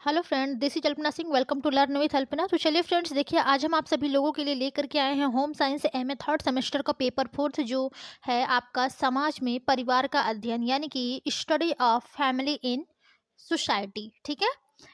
Hello friend, this is Alpana Singh. Welcome to learn with Alpana. तो चलिए friends, देखिए आज हम आप सभी लोगों के लिए लेकर के आए हैं home science MA third semester का पेपर फोर्थ, जो है आपका समाज में परिवार का अध्ययन, यानी कि study of family in society. ठीक है,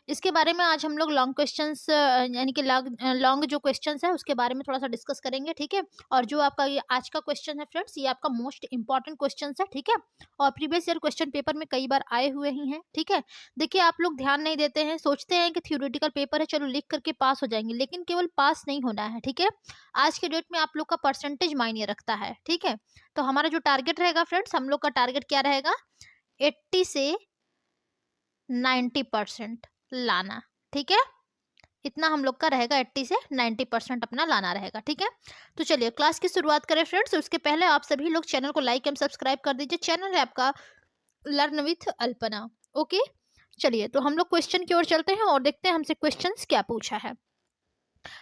इसके बारे में आज हम लोग लॉन्ग क्वेश्चंस यानी कि लॉन्ग जो क्वेश्चंस है उसके बारे में थोड़ा सा डिस्कस करेंगे। ठीक है, और जो आपका ये आज का क्वेश्चन है फ्रेंड्स, ये आपका मोस्ट इंपॉर्टेंट क्वेश्चन है। ठीक है, और प्रीवियस ईयर क्वेश्चन पेपर में कई बार आए हुए ही हैं। ठीक है, देखिए आप लोग ध्यान नहीं देते हैं, सोचते हैं कि थ्योरेटिकल पेपर है, चलो लिख करके पास हो जाएंगे, लेकिन केवल पास नहीं होना है। ठीक है, आज के डेट में आप लोग का परसेंटेज मायने रखता है। ठीक है, तो हमारा जो टारगेट रहेगा फ्रेंड्स, हम लोग का टारगेट क्या रहेगा, 80 से 90% लाना। ठीक है, इतना हम लोग का रहेगा, 80 से 90% अपना लाना रहेगा। ठीक है, तो चलिए क्लास की शुरुआत करें फ्रेंड्स। उसके पहले आप सभी लोग चैनल को लाइक एंड सब्सक्राइब कर दीजिए। चैनल है आपका लर्न विथ अल्पना। ओके, चलिए तो हम लोग क्वेश्चन की ओर चलते हैं और देखते हैं हमसे क्वेश्चंस क्या पूछा है।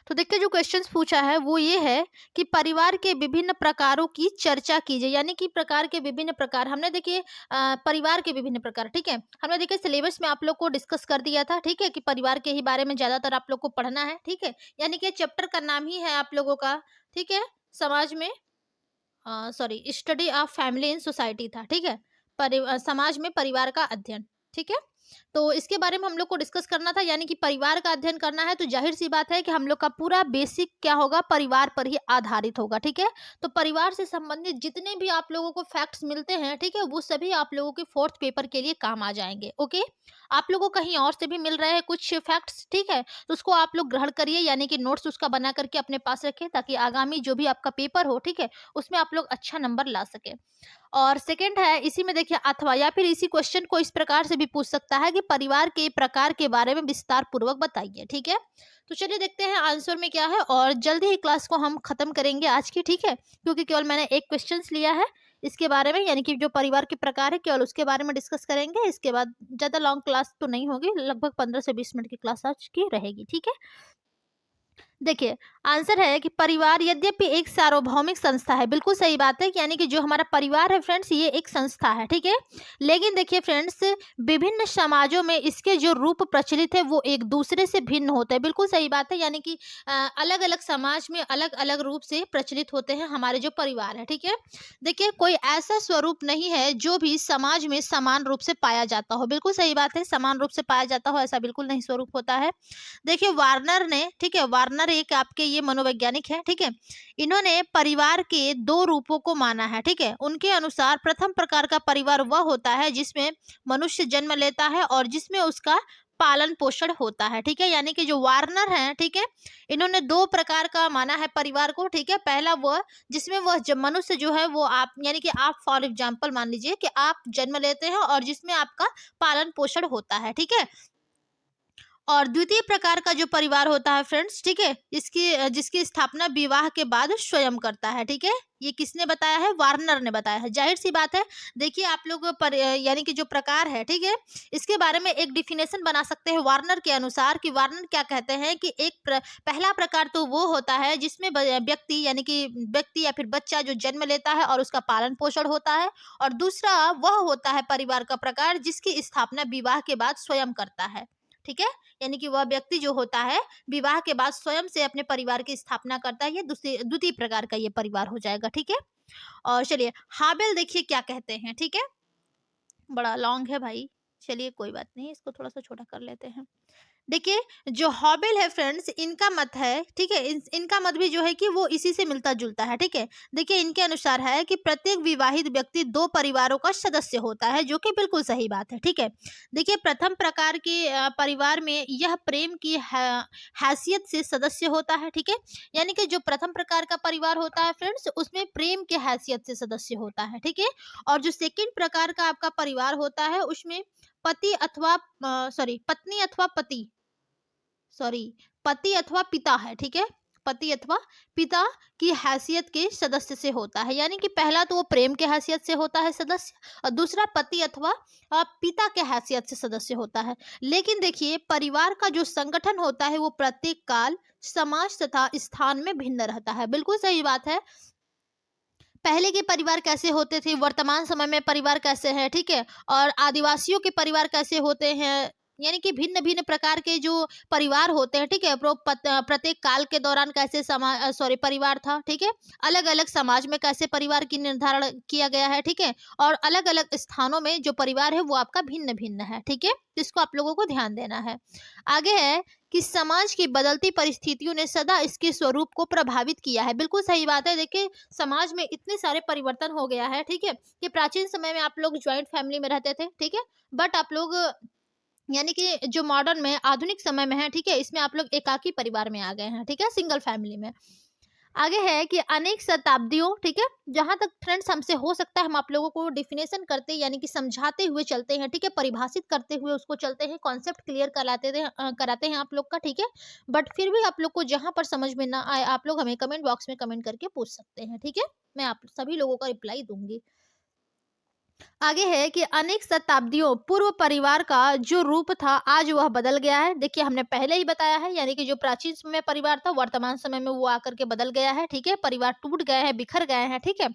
तो देखिए जो क्वेश्चंस पूछा है वो ये है कि परिवार के विभिन्न प्रकारों की चर्चा कीजिए, यानी कि प्रकार के विभिन्न प्रकार। हमने देखिए परिवार के विभिन्न प्रकार, ठीक है, हमने देखिए सिलेबस में आप लोग को डिस्कस कर दिया था। ठीक है, कि परिवार के ही बारे में ज्यादातर आप लोग को पढ़ना है। ठीक है, यानी कि चैप्टर का नाम ही है आप लोगों का, ठीक है, समाज में sorry study of family in society था। ठीक है, समाज में परिवार का अध्ययन। ठीक है, तो इसके बारे में हम लोग को डिस्कस करना था, यानी कि परिवार का अध्ययन करना है, तो जाहिर सी बात है कि हम लोग का पूरा बेसिक क्या होगा, परिवार पर ही आधारित होगा। ठीक है, तो परिवार से संबंधित जितने भी आप लोगों को फैक्ट्स मिलते हैं, ठीक है, वो सभी आप लोगों के फोर्थ पेपर के लिए काम आ जाएंगे। ओके, आप लोगों को कहीं और से भी मिल रहे हैं कुछ फैक्ट्स, ठीक है, तो उसको आप लोग ग्रहण करिए, यानी कि नोट्स उसका बना करके अपने पास रखें, ताकि आगामी जो भी आपका पेपर हो, ठीक है, उसमें आप लोग अच्छा नंबर ला सके। और सेकंड है, इसी में देखिए अथवा या फिर इसी क्वेश्चन को इस प्रकार से भी पूछ सकता है कि परिवार के प्रकार के बारे में विस्तार पूर्वक बताइए। ठीक है, तो चलिए देखते हैं आंसर में क्या है, और जल्दी ही क्लास को हम खत्म करेंगे आज की। ठीक है, क्योंकि केवल मैंने एक क्वेश्चन लिया है इसके बारे में, यानी कि जो परिवार के प्रकार है केवल उसके बारे में डिस्कस करेंगे। इसके बाद ज्यादा लॉन्ग क्लास तो नहीं होगी, लगभग 15 से 20 मिनट की क्लास आज की रहेगी। ठीक है, देखिए आंसर है कि परिवार यद्यपि एक सार्वभौमिक संस्था है। बिल्कुल सही बात है, यानी कि जो हमारा परिवार है फ्रेंड्स, ये एक संस्था है। ठीक है, लेकिन देखिए फ्रेंड्स, विभिन्न समाजों में इसके जो रूप प्रचलित है वो एक दूसरे से भिन्न होते हैं। बिल्कुल सही बात है, यानी कि अलग अलग समाज में अलग अलग रूप से प्रचलित होते हैं हमारे जो परिवार है। ठीक है, देखिए कोई ऐसा स्वरूप नहीं है जो भी समाज में समान रूप से पाया जाता हो। बिल्कुल सही बात है, समान रूप से पाया जाता हो ऐसा बिल्कुल नहीं स्वरूप होता है। देखिए वार्नर ने, ठीक है, वार्नर एक आपके ये मनोवैज्ञानिक है, ठीक है, इन्होंने परिवार के दो रूपों को माना है। ठीक है, उनके अनुसार प्रथम प्रकार का परिवार वह होता है जिसमें मनुष्य जन्म लेता है और जिसमें उसका पालन पोषण होता है। ठीक है, यानी कि जो वार्नर है, ठीक है, इन्होंने दो प्रकार का माना है परिवार को। ठीक है, पहला वह जिसमें वह जब मनुष्य जो है वो आप, यानी कि आप फॉर एग्जाम्पल मान लीजिए कि आप जन्म लेते हैं और जिसमें आपका पालन पोषण होता है। ठीक है, और द्वितीय प्रकार का जो परिवार होता है फ्रेंड्स, ठीक है, इसकी जिसकी स्थापना विवाह के बाद स्वयं करता है। ठीक है, ये किसने बताया है, वार्नर ने बताया है। जाहिर सी बात है, देखिए आप लोग यानी कि जो प्रकार है, ठीक है, इसके बारे में एक डिफिनेशन बना सकते हैं वार्नर के अनुसार, कि वार्नर क्या कहते हैं कि पहला प्रकार तो वो होता है जिसमें व्यक्ति, यानी कि व्यक्ति या फिर बच्चा जो जन्म लेता है और उसका पालन पोषण होता है, और दूसरा वह होता है परिवार का प्रकार जिसकी स्थापना विवाह के बाद स्वयं करता है। ठीक है, यानी कि वह व्यक्ति जो होता है विवाह के बाद स्वयं से अपने परिवार की स्थापना करता है, ये दूसरी द्वितीय प्रकार का ये परिवार हो जाएगा। ठीक है, और चलिए हाबेल देखिए क्या कहते हैं। ठीक है, बड़ा लॉन्ग है भाई, चलिए कोई बात नहीं, इसको थोड़ा सा छोटा कर लेते हैं। देखिए जो हॉबेल है फ्रेंड्स, इनका मत है, ठीक है, इनका मत भी जो है कि वो इसी से मिलता जुलता है। ठीक है, देखिए इनके अनुसार है कि प्रत्येक विवाहित व्यक्ति दो परिवारों का सदस्य होता है, जो कि बिल्कुल सही बात है। ठीक है, देखिए प्रथम प्रकार के परिवार में यह प्रेम की हैसियत से सदस्य होता है। ठीक है, यानी कि जो प्रथम प्रकार का परिवार होता है फ्रेंड्स, उसमें प्रेम के हैसियत से सदस्य होता है। ठीक है, और जो सेकंड प्रकार का आपका परिवार होता है उसमें पति अथवा पत्नी अथवा पति, सॉरी पति अथवा पिता है। ठीक है, पति अथवा पिता की हैसियत के सदस्य से होता है, यानी कि पहला तो वो प्रेम के हैसियत से होता है सदस्य, और दूसरा पति अथवा पिता के हैसियत से सदस्य होता है। लेकिन देखिए परिवार का जो संगठन होता है वो प्रत्येक काल, समाज तथा स्थान में भिन्न रहता है। बिल्कुल सही बात है, पहले के परिवार कैसे होते थे, वर्तमान समय में परिवार कैसे है, ठीक है, और आदिवासियों के परिवार कैसे होते हैं, यानी कि भिन्न भिन्न प्रकार के जो परिवार होते हैं, ठीक है, प्रत्येक काल के दौरान कैसे परिवार था, ठीक है, अलग अलग समाज में कैसे परिवार की निर्धारण किया गया है, ठीक है, और अलग अलग स्थानों में जो परिवार है वो आपका भिन्न भिन्न है, ठीक है, जिसको आप लोगों को ध्यान देना है। आगे है कि समाज की बदलती परिस्थितियों ने सदा इसके स्वरूप को प्रभावित किया है। बिल्कुल सही बात है। देखिए, समाज में इतने सारे परिवर्तन हो गया है, ठीक है, कि प्राचीन समय में आप लोग ज्वाइंट फैमिली में रहते थे, ठीक है, बट आप लोग यानी कि जो मॉडर्न में आधुनिक समय में है, ठीक है, इसमें आप लोग एकाकी परिवार में आ गए हैं, ठीक है, सिंगल फैमिली में। आगे है कि अनेक शताब्दियों, ठीक है, जहां तक फ्रेंड्स हमसे हो सकता है हम आप लोगों को डिफिनेशन करते यानी कि समझाते हुए चलते हैं, ठीक है, परिभाषित करते हुए उसको चलते हैं, कॉन्सेप्ट क्लियर कराते हैं आप लोग का, ठीक है, बट फिर भी आप लोग को जहां पर समझ में ना आए आप लोग हमें कमेंट बॉक्स में कमेंट करके पूछ सकते हैं, ठीक है, मैं आप सभी लोगों का रिप्लाई दूंगी। आगे है कि अनेक शताब्दियों पूर्व परिवार का जो रूप था आज वह बदल गया है। देखिए, हमने पहले ही बताया है, यानी कि जो प्राचीन समय में परिवार था वर्तमान समय में वो आकर के बदल गया है, ठीक है, परिवार टूट गए हैं, बिखर गए हैं, ठीक है।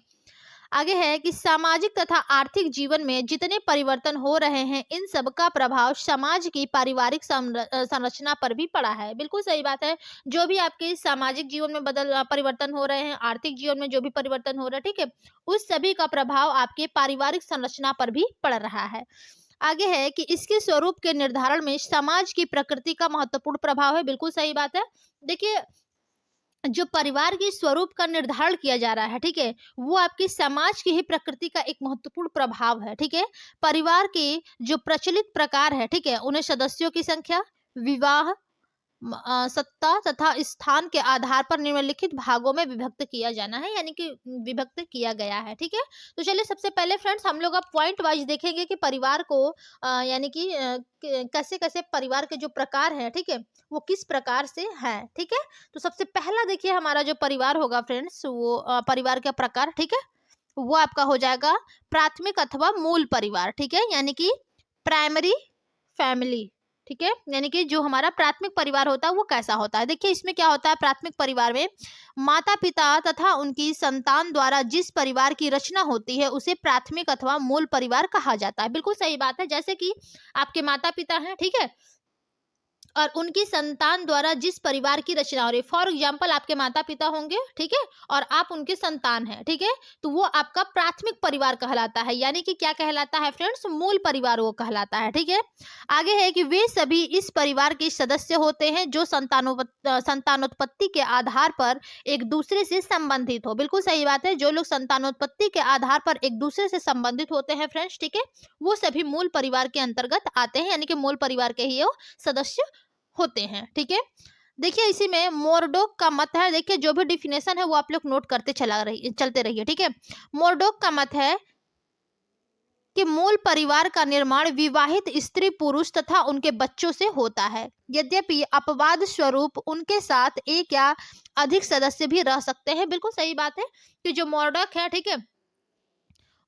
आगे है कि सामाजिक तथा आर्थिक जीवन में जितने परिवर्तन हो रहे हैं इन सब का प्रभाव समाज की पारिवारिक संरचना पर भी पड़ा है। बिल्कुल सही बात है। जो भी आपके सामाजिक जीवन में परिवर्तन हो रहे हैं, आर्थिक जीवन में जो भी परिवर्तन हो रहा है, ठीक है, उस सभी का प्रभाव आपके पारिवारिक संरचना पर भी पड़ रहा है। आगे है कि इसके स्वरूप के निर्धारण में समाज की प्रकृति का महत्वपूर्ण प्रभाव है। बिल्कुल सही बात है। देखिए, जो परिवार के स्वरूप का निर्धारण किया जा रहा है, ठीक है, वो आपकी समाज की ही प्रकृति का एक महत्वपूर्ण प्रभाव है, ठीक है। परिवार के जो प्रचलित प्रकार है, ठीक है, उन्हें सदस्यों की संख्या, विवाह, सत्ता तथा स्थान के आधार पर निम्नलिखित भागों में विभक्त किया जाना है, यानी कि विभक्त किया गया है, ठीक है। तो चलिए, सबसे पहले फ्रेंड्स हम लोग अब पॉइंट वाइज देखेंगे कि परिवार को यानी कि कैसे कैसे परिवार के जो प्रकार हैं, ठीक है, वो किस प्रकार से है, ठीक है। तो सबसे पहला देखिए, हमारा जो परिवार होगा फ्रेंड्स, वो परिवार का प्रकार, ठीक है, वो आपका हो जाएगा प्राथमिक अथवा मूल परिवार, ठीक है, यानी कि प्राइमरी फैमिली, ठीक है, यानी कि जो हमारा प्राथमिक परिवार होता है वो कैसा होता है। देखिए, इसमें क्या होता है, प्राथमिक परिवार में माता पिता तथा उनकी संतान द्वारा जिस परिवार की रचना होती है उसे प्राथमिक अथवा मूल परिवार कहा जाता है। बिल्कुल सही बात है। जैसे कि आपके माता पिता हैं, ठीक है, और उनकी संतान द्वारा जिस परिवार की रचना हो रही है, फॉर एग्जाम्पल आपके माता पिता होंगे, ठीक है, और आप उनके संतान हैं, ठीक है, तो वो आपका प्राथमिक परिवार कहलाता है, यानी कि क्या कहलाता है फ्रेंड्स, मूल परिवार वो कहलाता है, ठीक है। आगे है कि वे सभी इस परिवार के सदस्य होते हैं जो संतानोत्पत्ति के आधार पर एक दूसरे से संबंधित हो। बिल्कुल सही बात है। जो लोग संतानोत्पत्ति के आधार पर एक दूसरे से संबंधित होते हैं फ्रेंड्स, ठीक है, वो सभी मूल परिवार के अंतर्गत आते हैं, यानी कि मूल परिवार के ही वो सदस्य होते हैं, ठीक है। देखिए, इसी में मोरडॉक का मत है। देखिए, जो भी डिफिनेशन है वो आप लोग नोट करते चलते रहिए, ठीक है। मोरडॉक का मत है कि मूल परिवार का निर्माण विवाहित स्त्री पुरुष तथा उनके बच्चों से होता है, यद्यपि अपवाद स्वरूप उनके साथ एक या अधिक सदस्य भी रह सकते हैं। बिल्कुल सही बात है कि जो मोरडॉक है, ठीक है,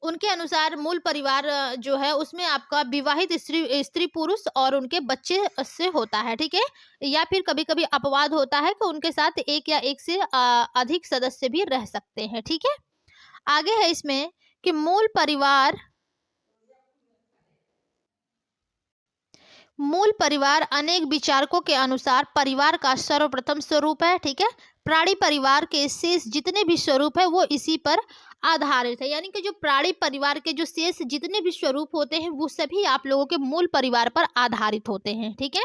उनके अनुसार मूल परिवार जो है उसमें आपका विवाहित स्त्री पुरुष और उनके बच्चे से होता है, ठीक है, या फिर कभी कभी अपवाद होता है कि उनके साथ एक या एक से अधिक सदस्य भी रह सकते हैं, ठीक है। आगे है इसमें कि मूल परिवार अनेक विचारकों के अनुसार परिवार का सर्वप्रथम स्वरूप है, ठीक है। प्राणी परिवार के शेष जितने भी स्वरूप है वो इसी पर आधारित है, यानी कि जो प्राणी परिवार के जो शेष जितने भी स्वरूप होते हैं वो सभी आप लोगों के मूल परिवार पर आधारित होते हैं, ठीक है।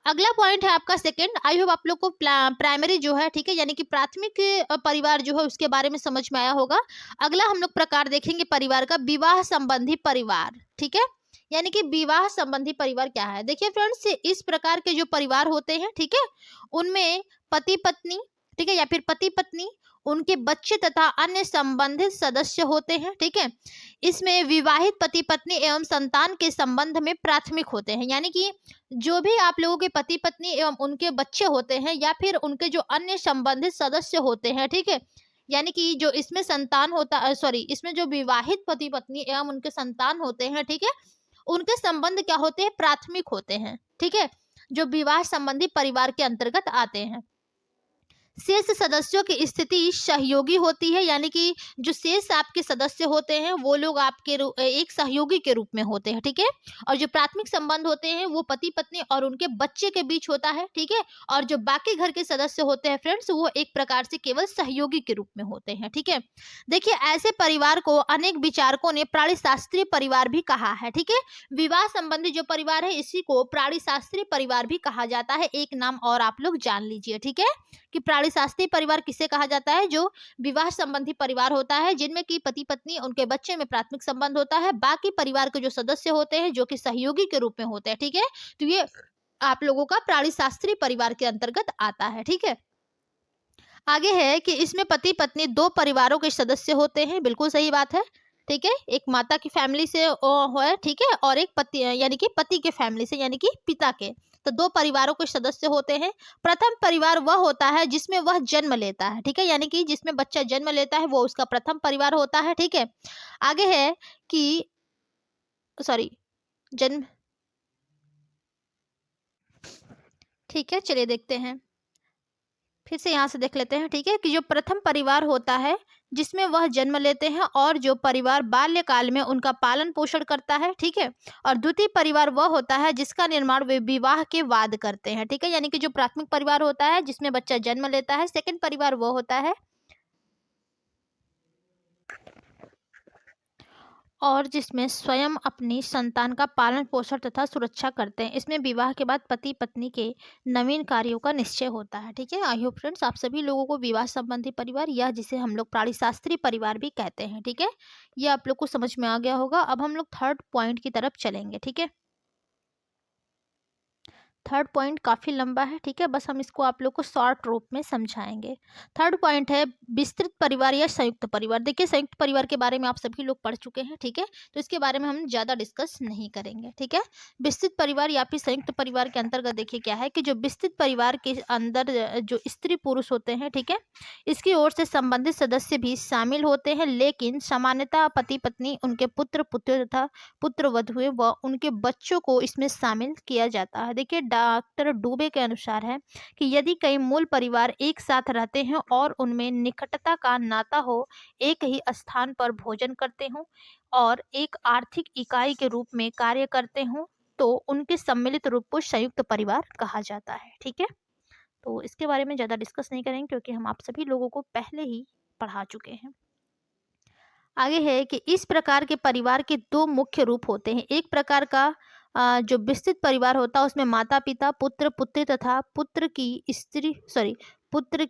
अगला पॉइंट है आपका सेकंड। आई होप आप लोग को प्राइमरी जो है, ठीक है, यानी कि प्राथमिक परिवार जो है उसके बारे में समझ में आया होगा। अगला हम लोग प्रकार देखेंगे परिवार का, विवाह संबंधी परिवार, ठीक है, यानी कि विवाह संबंधी परिवार क्या है। देखिए फ्रेंड्स, इस प्रकार के जो परिवार होते हैं, ठीक है, उनमें पति पत्नी, ठीक है, या फिर पति पत्नी, उनके बच्चे तथा अन्य संबंधित सदस्य होते हैं, ठीक है। इसमें विवाहित पति पत्नी एवं संतान के संबंध में प्राथमिक होते हैं, यानी कि जो भी आप लोगों के पति पत्नी एवं उनके बच्चे होते हैं या फिर उनके जो अन्य संबंधित सदस्य होते हैं, ठीक है, यानी कि जो इसमें संतान होता इसमें जो विवाहित पति पत्नी एवं उनके संतान होते हैं, ठीक है, उनके संबंध क्या होते हैं, प्राथमिक होते हैं, ठीक है, जो विवाह संबंधी परिवार के अंतर्गत आते हैं। शेष सदस्यों की स्थिति सहयोगी होती है, यानी कि जो शेष आपके सदस्य होते हैं वो लोग आपके एक सहयोगी के रूप में होते हैं, ठीक है। और जो प्राथमिक संबंध होते हैं वो पति पत्नी और उनके बच्चे के बीच होता है, ठीक है। और जो बाकी घर के सदस्य होते हैं फ्रेंड्स, वो एक प्रकार से केवल सहयोगी के रूप में होते हैं, ठीक है। देखिए, ऐसे परिवार को अनेक विचारकों ने प्राणीशास्त्रीय परिवार भी कहा है, ठीक है। विवाह संबंधी जो परिवार है इसी को प्राणीशास्त्रीय परिवार भी कहा जाता है। एक नाम और आप लोग जान लीजिए, ठीक है, कि प्राणीशास्त्रीय परिवार किसे कहा जाता है? जो विवाह संबंधी परिवार होता है, जिनमें कि पति पत्नी उनके बच्चे में प्राथमिक संबंध होता है, बाकी परिवार के जो सदस्य होते हैं जो कि सहयोगी के रूप में होते हैं, ठीक है। तो ये आप लोगों का प्राणीशास्त्रीय परिवार के अंतर्गत आता है, ठीक है। आगे है कि इसमें पति पत्नी दो परिवारों के सदस्य होते हैं, बिल्कुल सही बात है, ठीक है। एक माता की फैमिली से है, ठीक है, और एक पति यानी कि पति के फैमिली से यानी कि पिता के। तो दो परिवारों के सदस्य होते हैं। प्रथम परिवार वह होता है जिसमें वह जन्म लेता है, ठीक है, यानी कि जिसमें बच्चा जन्म लेता है वो उसका प्रथम परिवार होता है, ठीक है। आगे है कि सॉरी जन्म, ठीक है, चलिए देखते हैं, फिर से यहाँ से देख लेते हैं, ठीक है, कि जो प्रथम परिवार होता है जिसमें वह जन्म लेते हैं और जो परिवार बाल्यकाल में उनका पालन पोषण करता है, ठीक है। और द्वितीय परिवार वह होता है जिसका निर्माण वे विवाह के बाद करते हैं, ठीक है, यानी कि जो प्राथमिक परिवार होता है जिसमें बच्चा जन्म लेता है, सेकंड परिवार वह होता है और जिसमें स्वयं अपनी संतान का पालन पोषण तथा सुरक्षा करते हैं। इसमें विवाह के बाद पति पत्नी के नवीन कार्यों का निश्चय होता है, ठीक है। आई होप फ्रेंड्स आप सभी लोगों को विवाह संबंधी परिवार या जिसे हम लोग प्राणीशास्त्रीय परिवार भी कहते हैं, ठीक है, ये आप लोग को समझ में आ गया होगा। अब हम लोग थर्ड पॉइंट की तरफ चलेंगे, ठीक है। थर्ड पॉइंट काफ़ी लंबा है, ठीक है, बस हम इसको आप लोग को शॉर्ट रूप में समझाएंगे। थर्ड पॉइंट है विस्तृत परिवार या संयुक्त परिवार। देखिए, संयुक्त परिवार के बारे में आप सभी लोग पढ़ चुके हैं, ठीक है, तो इसके बारे में हम ज़्यादा डिस्कस नहीं करेंगे, ठीक है। विस्तृत परिवार या फिर संयुक्त परिवार के अंतर्गत देखिए क्या है कि जो विस्तृत परिवार के अंदर जो स्त्री पुरुष होते हैं, ठीक है, इसकी ओर से संबंधित सदस्य भी शामिल होते हैं, लेकिन सामान्यतः पति पत्नी, उनके पुत्र पुत्र तथा पुत्र वधुएं व उनके बच्चों को इसमें शामिल किया जाता है। देखिए, डॉक्टर डुबे के अनुसार है कि यदि कई मूल परिवार एक साथ रहते हैं और उनमें निकटता का नाता हो, एक ही स्थान पर भोजन करते हों और एक आर्थिक इकाई के रूप में कार्य करते हों, तो उनके सम्मिलित रूप को संयुक्त परिवार कहा जाता है, ठीक है। तो इसके बारे में ज़्यादा डिस्कस नहीं करेंगे क्योंकि हम आप सभी लोगों को पहले ही पढ़ा चुके हैं। आगे है कि इस प्रकार के परिवार के दो मुख्य रूप होते हैं। एक प्रकार का जो विस्तृत परिवार होता है उसमें माता पिता, पुत्र पुत्री तथा पुत्र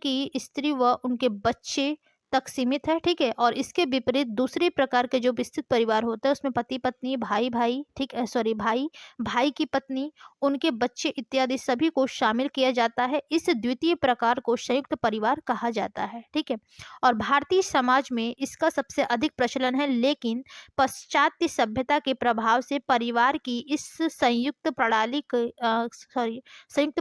की स्त्री व उनके बच्चे तक सीमित है, ठीक है। और इसके विपरीत दूसरे प्रकार के जो विस्तृत परिवार होते हैं उसमें पति पत्नी, भाई भाई, ठीक है, भाई भाई की पत्नी, उनके बच्चे इत्यादि सभी को शामिल किया जाता है। इस द्वितीय प्रकार को संयुक्त परिवार कहा जाता है, ठीक है। और भारतीय समाज में इसका सबसे अधिक प्रचलन है, लेकिन पाश्चात्य सभ्यता के प्रभाव से परिवार की इस संयुक्त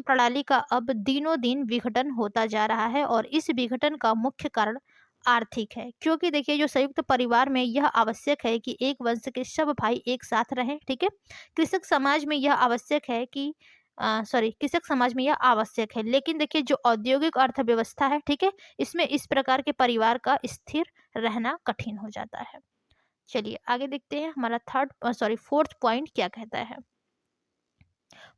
प्रणाली का अब दिनों दिन विघटन होता जा रहा है और इस विघटन का मुख्य कारण आर्थिक है। क्योंकि देखिए, जो संयुक्त परिवार में यह आवश्यक है कि एक वंश के सब भाई एक साथ रहें, ठीक है। कृषक समाज में यह आवश्यक है कि कृषक समाज में यह आवश्यक है, लेकिन देखिए जो औद्योगिक अर्थव्यवस्था है, ठीक है, इसमें इस प्रकार के परिवार का स्थिर रहना कठिन हो जाता है। चलिए आगे देखते हैं हमारा फोर्थ पॉइंट क्या कहता है।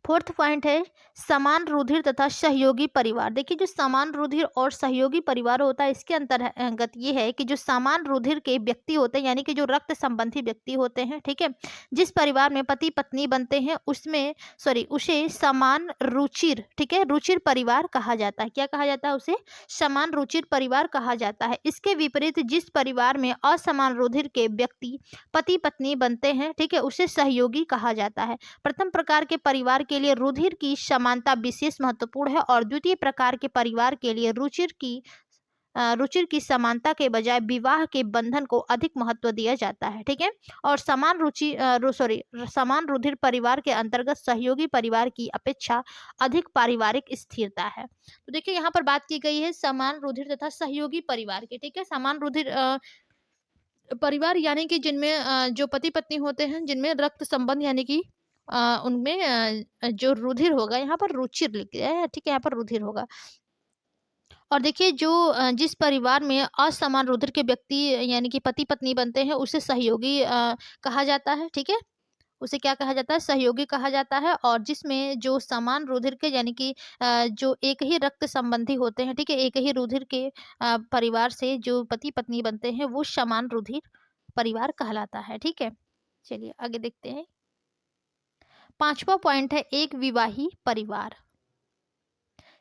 फोर्थ पॉइंट है समान रुधिर तथा सहयोगी परिवार। देखिए, जो समान रुधिर और सहयोगी परिवार होता है इसके अंतर्गत ये है कि जो समान रुधिर के व्यक्ति होते हैं, यानी कि जो रक्त संबंधी व्यक्ति होते हैं, ठीक है, जिस परिवार में पति पत्नी बनते हैं उसे समान रुचिर, ठीक है, रुचिर परिवार कहा जाता है। क्या कहा जाता है? उसे समान रुचिर परिवार कहा जाता है। इसके विपरीत जिस परिवार में असमान रुधिर के व्यक्ति पति पत्नी बनते हैं, ठीक है, उसे सहयोगी कहा जाता है। प्रथम प्रकार के परिवार के लिए रुधिर की समानता विशेष महत्वपूर्ण है और द्वितीय प्रकार के परिवार के लिए रुचिर की समानता के बजाय विवाह के बंधन को अधिक महत्व दिया जाता है, ठीक है। और समान रुधिर परिवार के अंतर्गत सहयोगी परिवार की अपेक्षा अधिक पारिवारिक स्थिरता है। तो देखिए, यहाँ पर बात की गई है समान रुधिर तथा सहयोगी परिवार की, ठीक है। समान रुधिर परिवार यानी कि जिनमें जो पति पत्नी होते हैं, जिनमें रक्त संबंध यानी कि उनमें जो रुधिर होगा, यहाँ पर रुचिर लिख दिया है, ठीक है, यहाँ पर रुधिर होगा। और देखिए जो जिस परिवार में असमान रुधिर के व्यक्ति यानी कि पति पत्नी बनते हैं उसे सहयोगी कहा जाता है, ठीक है। उसे क्या कहा जाता है? सहयोगी कहा जाता है। और जिसमें जो समान रुधिर के यानी कि जो एक ही रक्त संबंधी होते हैं, ठीक है, एक ही रुधिर के परिवार से जो पति पत्नी बनते हैं वो समान रुधिर परिवार कहलाता है, ठीक है। चलिए आगे देखते हैं। पांचवा पॉइंट है एक विवाही परिवार।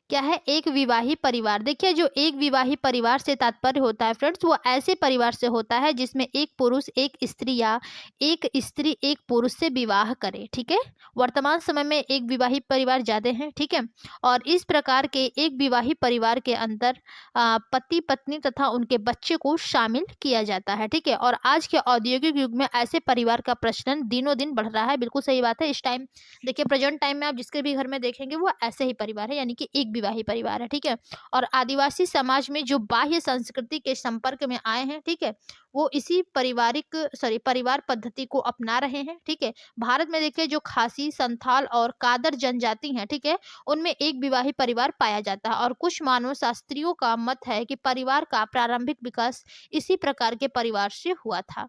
क्या है? एक विवाही परिवार। देखिए जो एक विवाही परिवार से तात्पर्य होता है फ्रेंड्स, वो ऐसे परिवार से होता है जिसमें एक पुरुष एक स्त्री या एक स्त्री एक पुरुष से विवाह करे, ठीक है। वर्तमान समय में एक विवाही परिवार ज्यादा हैं, ठीक है। और इस प्रकार के एक विवाही परिवार के अंदर पति पत्नी तथा उनके बच्चे को शामिल किया जाता है, ठीक है। और आज के औद्योगिक युग में ऐसे परिवार का प्रचलन दिनों दिन बढ़ रहा है। बिल्कुल सही बात है। इस टाइम देखिए प्रेजेंट टाइम में आप जिसके भी घर में देखेंगे वो ऐसे ही परिवार है, यानी कि एक विवाही परिवार है, ठीक है। और आदिवासी समाज में जो बाह्य संस्कृति के संपर्क में आए हैं, ठीक है, वो इसी परिवार पद्धति को अपना रहे हैं, ठीक है। भारत में देखिए जो खासी, संथाल और कादर जनजाति हैं, ठीक है, उनमें एक विवाही परिवार पाया जाता है। और कुछ मानव शास्त्रियों का मत है कि परिवार का प्रारंभिक विकास इसी प्रकार के परिवार से हुआ था।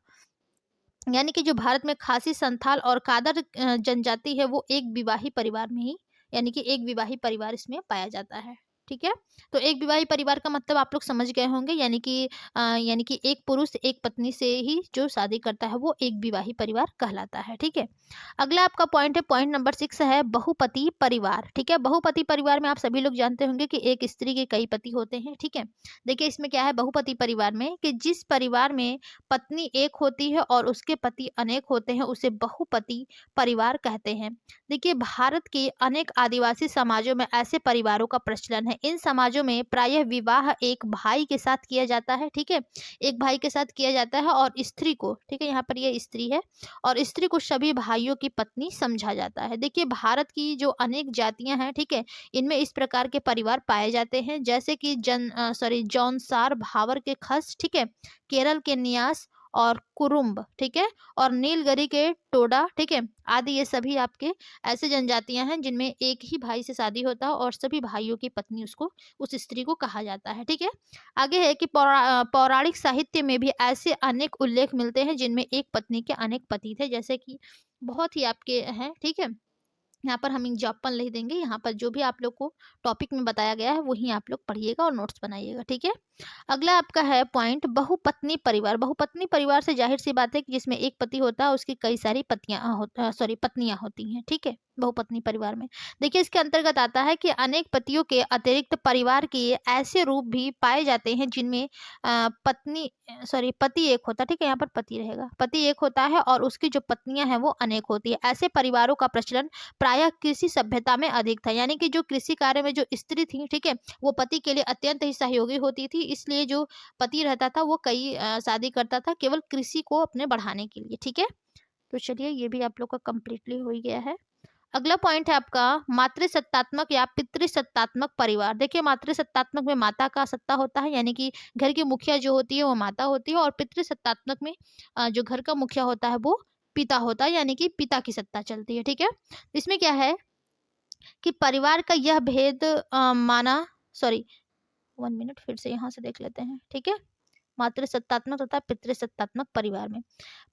यानी कि जो भारत में खासी, संथाल और कादर जनजाति है वो एक विवाही परिवार में ही यानी कि एक विवाही परिवार इसमें पाया जाता है, ठीक है। तो एक विवाही परिवार का मतलब आप लोग समझ गए होंगे, यानी कि एक पुरुष एक पत्नी से ही जो शादी करता है वो एक विवाही परिवार कहलाता है, ठीक है। अगला आपका पॉइंट है, पॉइंट नंबर 6 है बहुपति परिवार, ठीक है। बहुपति परिवार में आप सभी लोग जानते होंगे कि एक स्त्री के कई पति होते हैं, ठीक है। देखिए इसमें क्या है बहुपति परिवार में कि जिस परिवार में पत्नी एक होती है और उसके पति अनेक होते हैं उसे बहुपति परिवार कहते हैं। देखिए भारत के अनेक आदिवासी समाजों में ऐसे परिवारों का प्रचलन है। इन समाजों में प्रायः विवाह एक भाई के साथ किया जाता है, ठीक है, एक भाई के साथ किया जाता है और स्त्री को, ठीक है, यहाँ पर ये स्त्री है और स्त्री को सभी भाइयों की पत्नी समझा जाता है। देखिए भारत की जो अनेक जातियां हैं, ठीक है, इनमें इस प्रकार के परिवार पाए जाते हैं जैसे कि जौनसार, भावर के खस, ठीक है, केरल के न्यास और कुरुम्ब, ठीक है, और नीलगिरी के टोडा, ठीक है, आदि। ये सभी आपके ऐसे जनजातियां हैं जिनमें एक ही भाई से शादी होता है और सभी भाइयों की पत्नी उसको उस स्त्री को कहा जाता है, ठीक है। आगे है कि पौराणिक साहित्य में भी ऐसे अनेक उल्लेख मिलते हैं जिनमें एक पत्नी के अनेक पति थे, जैसे कि बहुत ही आपके हैं, ठीक है। यहाँ पर हम एग्जाम्पल लिख देंगे, यहाँ पर जो भी आप लोग को टॉपिक में बताया गया है वही आप लोग पढ़िएगा और नोट्स बनाइएगा, ठीक है। अगला आपका है पॉइंट बहुपत्नी परिवार। बहुपत्नी परिवार से जाहिर सी बात है कि जिसमें एक पति होता है उसकी कई सारी पत्नियां होती हैं, ठीक है, बहुपत्नी परिवार में। देखिए इसके अंतर्गत आता है कि अनेक पतियों के अतिरिक्त परिवार के ऐसे रूप भी पाए जाते हैं जिनमें पति एक होता है, ठीक है, यहाँ पर पति रहेगा, पति एक होता है और उसकी जो पत्नियां हैं वो अनेक होती है। ऐसे परिवारों का प्रचलन प्रायः कृषि सभ्यता में अधिक था, यानी कि जो कृषि कार्य में जो स्त्री थी, ठीक है, वो पति के लिए अत्यंत ही सहयोगी होती थी, इसलिए जो पति रहता था वो कई शादी करता था केवल कृषि को अपने बढ़ाने के लिए, ठीक है। तो चलिए ये भी आप लोग का कंप्लीटली हो ही गया है। अगला पॉइंट है आपका मातृसत्तात्मक या पितृसत्तात्मक परिवार। देखिए मातृसत्तात्मक में माता का सत्ता होता है, यानी कि घर की मुखिया जो होती है वो माता होती है, और पितृसत्तात्मक में जो घर का मुखिया होता है वो पिता होता है, यानी कि पिता की सत्ता चलती है, ठीक है। इसमें क्या है कि परिवार का यह भेद माना सॉरी 1 मिनट फिर से यहाँ से देख लेते हैं, ठीक है। मातृसत्तात्मक तथा पितृसत्तात्मक परिवार में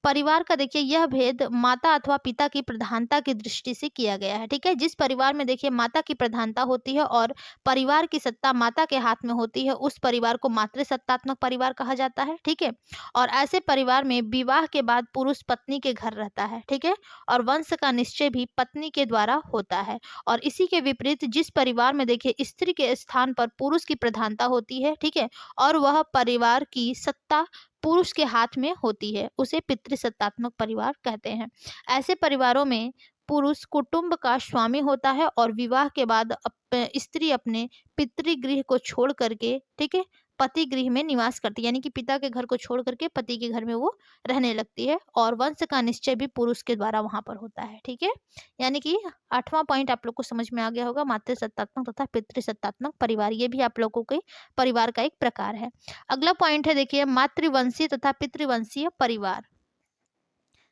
परिवार का देखिए यह भेद माता अथवा पिता की प्रधानता की दृष्टि से किया गया है, ठीक है। जिस परिवार में देखिए माता की प्रधानता होती है और परिवार की सत्ता माता के हाथ में होती है उस परिवार को मातृसत्तात्मक परिवार कहा जाता है, ठीक है। और ऐसे परिवार में विवाह के बाद पुरुष पत्नी के घर रहता है, ठीक है, और वंश का निश्चय भी पत्नी के द्वारा होता है। और इसी के विपरीत जिस परिवार में देखिए स्त्री के स्थान पर पुरुष की प्रधानता होती है, ठीक है, और वह परिवार की सत्ता पुरुष के हाथ में होती है उसे पितृसत्तात्मक परिवार कहते हैं। ऐसे परिवारों में पुरुष कुटुंब का स्वामी होता है और विवाह के बाद स्त्री अपने पितृगृह को छोड़ करके, ठीक है, पति गृह में निवास करती है, यानी कि पिता के घर को छोड़ करके पति के घर में वो रहने लगती है, और वंश का निश्चय भी पुरुष के द्वारा वहां पर होता है, ठीक है। यानी कि 8वां पॉइंट आप लोग को समझ में आ गया होगा, मातृसत्तात्मक तथा पितृसत्तात्मक परिवार, ये भी आप लोगों के परिवार का एक प्रकार है। अगला पॉइंट है देखिए मातृवंशीय तथा पितृवंशीय परिवार।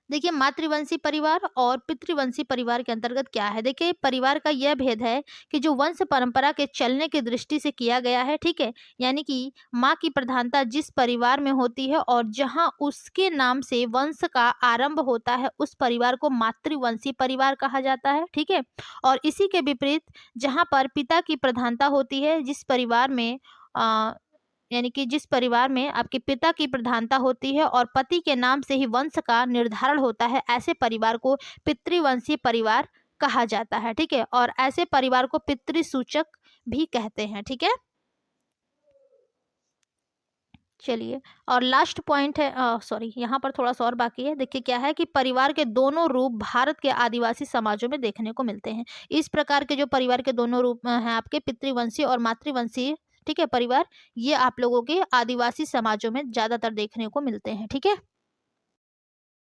देखिए मातृवंशी परिवार और पितृवंशी परिवार के अंतर्गत क्या है। देखिए परिवार का यह भेद है कि जो वंश परंपरा के चलने की दृष्टि से किया गया है, ठीक है। यानी कि माँ की प्रधानता जिस परिवार में होती है और जहाँ उसके नाम से वंश का आरंभ होता है, उस परिवार को मातृवंशी परिवार कहा जाता है, ठीक है। और इसी के विपरीत जहाँ पर पिता की प्रधानता होती है, जिस परिवार में अ, यानी कि जिस परिवार में आपके पिता की प्रधानता होती है और पति के नाम से ही वंश का निर्धारण होता है, ऐसे परिवार को पितृवंशीय परिवार कहा जाता है, ठीक है। और ऐसे परिवार को पितृसूचक भी कहते हैं, ठीक है। चलिए, और लास्ट पॉइंट है, सॉरी यहाँ पर थोड़ा सा और बाकी है। देखिए क्या है कि परिवार के दोनों रूप भारत के आदिवासी समाजों में देखने को मिलते हैं। इस प्रकार के जो परिवार के दोनों रूप हैं आपके पितृवंशी और मातृवंशी, ठीक है, परिवार, ये आप लोगों के आदिवासी समाजों में ज्यादातर देखने को मिलते हैं, ठीक है।